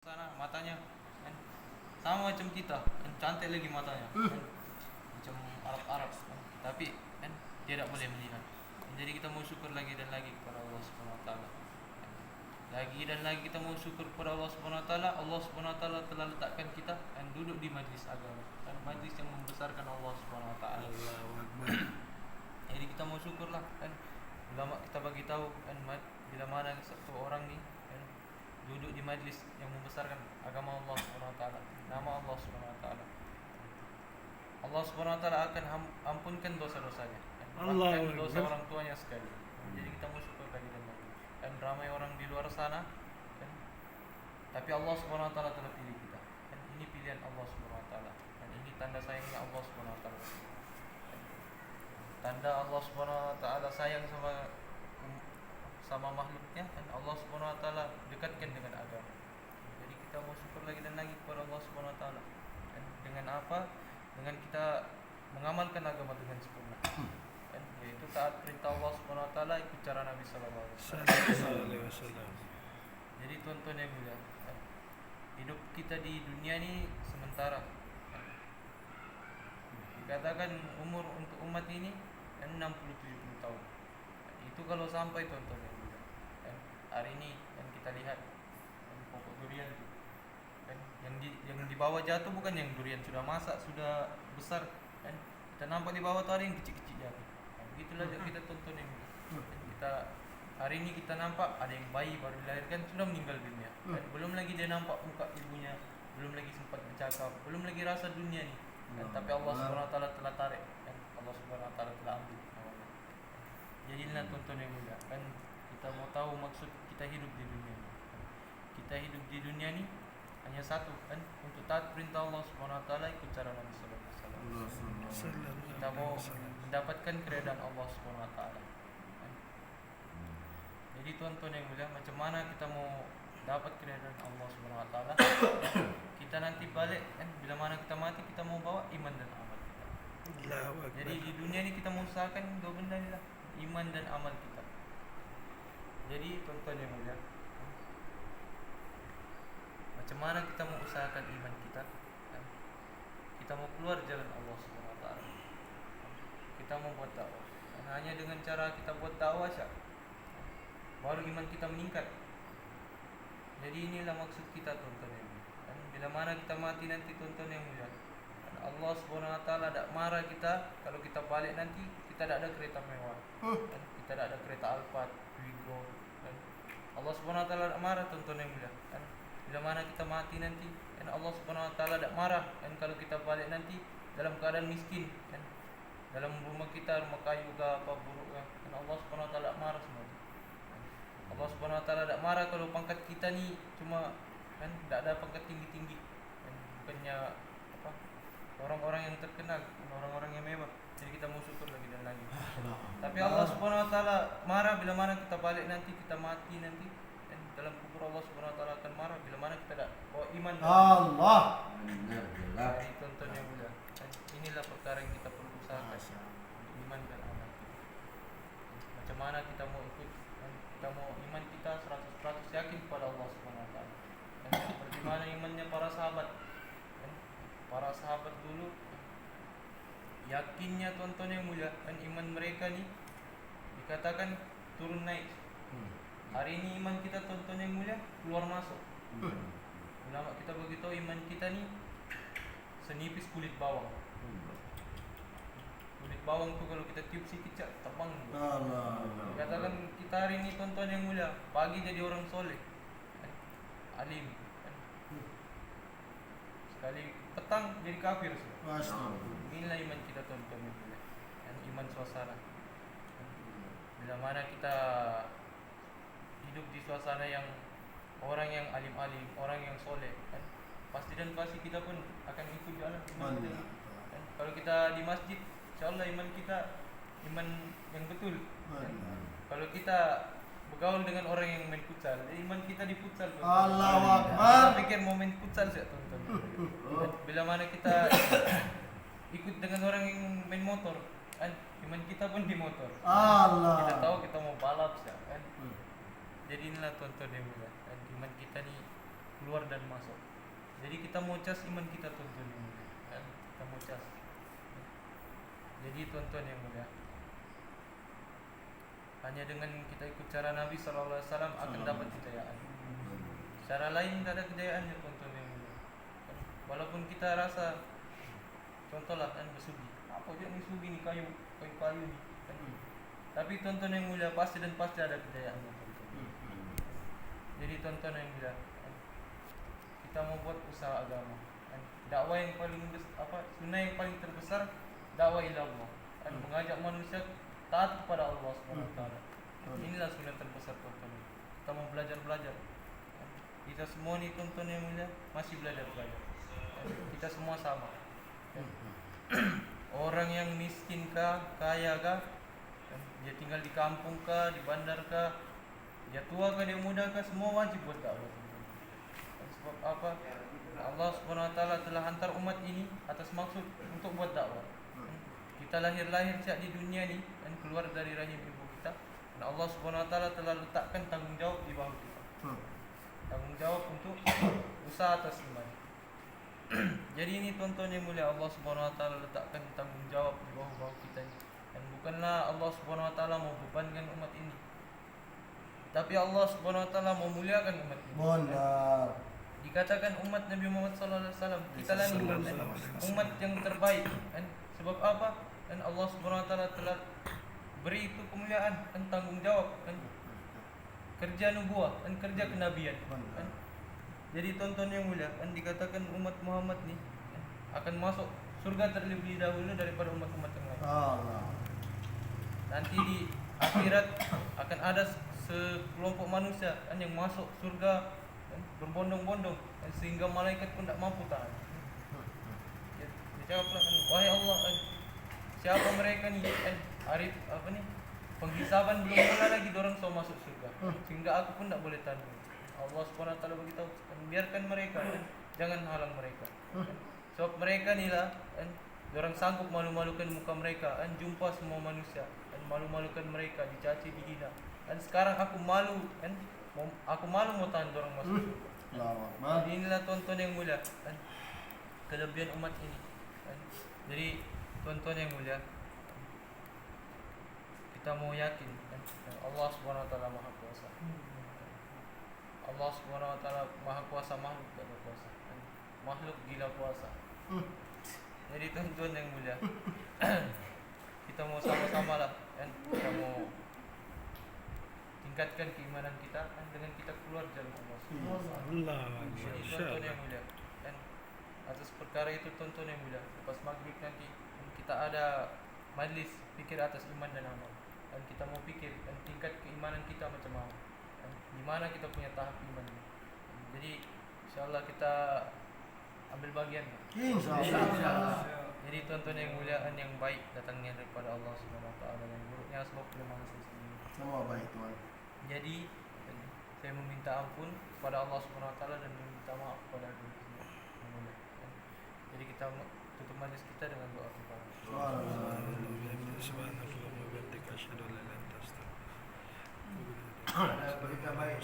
sana matanya kan sama macam kita kan, cantik lagi matanya kan, macam Arab-Arab kan. Tapi kan dia tidak boleh melihat. Jadi kita mau syukur lagi dan lagi kepada Allah Subhanahu wa taala. Lagi dan lagi kita mau syukur kepada Allah Subhanahu wa taala. Allah Subhanahu wa taala telah letakkan kita dan duduk di majlis agama, dan majlis yang membesarkan Allah Subhanahu wa taala. Jadi kita mau syukurlah kan. Ulama kita bagi tahu kan, bila mana satu orang ni kan, duduk di majlis yang membesarkan agama Allah Subhanahu wa taala, nama Allah Subhanahu wa taala, Allah Subhanahu wa taala akan ampunkan dosa-dosanya kan, bahkan dosa orang tuanya sekali. Jadi kita mau syukur lagi dan lagi. Dan ramai orang di luar sana kan, tapi Allah Subhanahu wa taala telah pilih kita. Dan ini pilihan Allah Subhanahu wa taala. Dan ini tanda sayangnya Allah Subhanahu wa taala. Tanda Allah Subhanahu wa taala sayang sama makhluknya, dan Allah Subhanahu wa taala dekatkan dengan agama. Jadi kita mau syukur lagi dan lagi kepada Allah Subhanahu wa taala. Dan dengan apa? Dengan kita mengamalkan agama dengan sempurna. Dan yaitu taat perintah Allah Subhanahu wa taala, ikut cara Nabi sallallahu alaihi wasallam. Jadi tuan-tuan yang mulia, hidup kita di dunia ini sementara. Dikatakan umur untuk umat ini 60-70 tahun. Itu kalau sampai tuan-tuan yang mulia. Hari ini yang kita lihat pokok durian itu kan, yang di bawah jatuh bukan yang durian sudah masak, sudah besar kan. Kita nampak di bawah tuh ada yang kecil-kecil jatuh. Begitulah kita tonton yang mulia. Kita hari ini kita nampak ada yang bayi baru dilahirkan sudah meninggal dunia. Dan belum lagi dia nampak muka ibunya, belum lagi sempat bercakap, belum lagi rasa dunia nih. Dan tapi Allah Subhanahu wa taala telah tarik, dan Allah Subhanahu wa taala telah ambil. Jadi inilah tonton yang mulia. Kan kita mau tahu maksud kita hidup di dunia ini. Kita hidup di dunia ini hanya satu kan, untuk taat perintah Allah Subhanahu wa taala, ikut cara Nabi sallallahu alaihi wasallam. Kita mau mendapatkan keridhaan Allah Subhanahu wa taala. Jadi tuan-tuan yang mulia, macam mana kita mau dapat keridhaan Allah Subhanahu wa taala? Kita nanti balik kan, bila mana kita mati, kita mau bawa iman dan amal kita. Jadi di dunia ini kita mau usahakan dua benda ni lah, iman dan amal kita. Jadi tuan-tuan yang mulia, macam mana kita mau usahakan iman kita kan? Kita mau keluar jalan Allah Subhanahu wa taala. Kita mau buat dakwah. Dan hanya dengan cara kita buat dakwah saja baru iman kita meningkat. Jadi inilah maksud kita tuan-tuan yang mulia. Dan bila mana kita mati nanti tuan-tuan yang mulia, Allah Subhanahu wa taala tak marah kita kalau kita balik nanti kita tak ada kereta mewah. Dan kita tak ada kereta Alphard, Wigo. Dan Allah Subhanahu wa taala tak marah tuan-tuan yang mulia. Dan bila mana kita mati nanti, dan Allah Subhanahu wa taala tak marah dan kalau kita balik nanti dalam keadaan miskin kan, dalam rumah kita rumah kayu ke apa buruk kan, dan Allah Subhanahu wa taala tak marah semua. Allah Subhanahu wa taala tak marah kalau pangkat kita ni cuma kan, tak ada pangkat tinggi-tinggi kan, bukannya apa, orang-orang yang terkenal, orang-orang yang mewah. Jadi kita mau syukur lagi dan lagi. Tapi Allah Subhanahu wa taala marah bila mana kita balik nanti, kita mati nanti, dan dalam kubur Allah Subhanahu wa taala akan marah bila mana kita tak bawa iman. Allah. Jadi tonton yang mulia. Dan inilah perkara yang kita perlu usahakan, iman dan amal. Macam mana kita mau ikut, kita mau iman kita 100% yakin kepada Allah Subhanahu wa taala. Dan seperti mana imannya para sahabat. Dan para sahabat dulu yakinnya tuan-tuan yang mulia, dan iman mereka ni dikatakan turun naik. Hari ini iman kita tuan-tuan yang mulia keluar masuk. Ulama kita beritahu iman kita ni senipis kulit bawang. Kulit bawang tu kalau kita tiup sikit terbang. Dikatakan kita hari ini tuan-tuan yang mulia, pagi jadi orang soleh, alim, sekali petang jadi kafir. Inilah iman kita tuan-tuan yang mulia, dan iman suasana. Bila mana kita hidup di suasana yang orang yang alim-alim, orang yang soleh kan, pasti dan pasti kita pun akan ikut jalan iman kita. Dan kalau kita di masjid, insyaallah iman kita iman yang betul. Dan kalau kita bergaul dengan orang yang main futsal, iman kita di futsal. Allahu Akbar. Kita pikir mau main futsal saja tuan-tuan. Bila mana kita ikut dengan orang yang main motor kan, iman kita pun di motor. Allah. Kita tahu kita mau balap saja kan. Jadi inilah tuan-tuan yang mulia, dan iman kita ni keluar dan masuk. Jadi kita mau cas iman kita tuntun yang mulia, kan? Kita mau cas. Jadi tuntun yang mulia, hanya dengan kita ikut cara Nabi SAW akan dapat kejayaan. Cara lain tak ada kejayaannya tuntun yang mulia. Kan? Walaupun kita rasa, contohlah kan bersugi, apa aja nih sugi nih kayu nih. Kan? Tapi tuntun yang mulia pasti dan pasti ada kejayaannya. Jadi tuntun yang mulia, kita mau buat usaha agama. Dakwah yang paling sunnah yang paling terbesar dakwah ila Allah. Mengajak manusia taat kepada Allah SWT. Inilah sunnah terbesar tuntun. Kita mau belajar. Kita semua ni tuntun yang mulia masih belajar. Kita semua sama. Orang yang miskin kah, kaya kah, dia tinggal di kampung kah, di bandar kah, dia tua kah, dia muda kah, semua wajib buat dakwah. Sebab apa? Allah SWT telah hantar umat ini atas maksud untuk buat dakwah. Kita lahir siap di dunia ni dan keluar dari rahim ibu kita, dan Allah SWT telah letakkan tanggungjawab di bawah kita. Tanggungjawab untuk usaha atas iman. Jadi ini tuan-tuan yang mulia, Allah SWT letakkan tanggungjawab di bawah kita ini. Dan bukanlah Allah SWT mau bebankan umat ini, tapi Allah SWT mau muliakan umat ini. Benar. Dikatakan umat Nabi Muhammad SAW, kita lah umat yang terbaik. Dan sebab apa? Dan Allah SWT telah beri itu kemuliaan dan tanggung jawab dan kerja nubuah dan kerja kenabian. Kan? Jadi tonton yang mulia, kan dikatakan umat Muhammad ni akan masuk surga terlebih dahulu daripada umat-umat yang lain. Nanti di akhirat akan ada sekelompok manusia kan yang masuk surga kan, berbondong-bondong kan, sehingga malaikat pun tak mampu tahan. Dia jawablah kan, wahai Allah kan, siapa mereka ni kan, arif apa ni, penghisaban belum mulai lagi dorang so masuk surga, sehingga aku pun tak boleh tahan. Allah SWT beritahu, biarkan mereka kan, jangan halang mereka kan. Sebab mereka ni lah kan, dorang sanggup malu-malukan muka mereka kan, jumpa semua manusia kan, malu-malukan mereka, dicaci, dihina. Dan sekarang aku malu kan, aku malu mau tahan dorang masuk surga. Jadi inilah tuan-tuan yang mulia kan, kelebihan umat ini kan. Jadi tuan-tuan yang mulia, kita mau yakin kan, Allah SWT Maha Kuasa. Allah SWT Maha Kuasa, makhluk tak berkuasa kan? Makhluk gila kuasa. Jadi tuan-tuan yang mulia, kita mau sama-sama lah kan, kita mau tingkatkan keimanan kita kan, dengan kita keluar jalan Allah SWT. Jadi tuan-tuan yang mulia kan, atas perkara itu tuan-tuan yang mulia, lepas maghrib nanti kita ada majlis fikir atas iman dan amal. Dan kita mau fikir dan tingkat keimanan kita macam mana, di mana kita punya tahap iman. Jadi insyaallah kita ambil bagian. Insyaallah. Jadi tuan-tuan yang mulia, yang baik datangnya daripada Allah Subhanahu wa taala, yang buruknya sebab kelemahan saya sendiri. Semua baik Tuhan. Jadi saya meminta ampun kepada Allah Subhanahu wa taala dan meminta maaf kepada diri sendiri. Jadi kita tutup majlis kita dengan doa kepada Berita baik.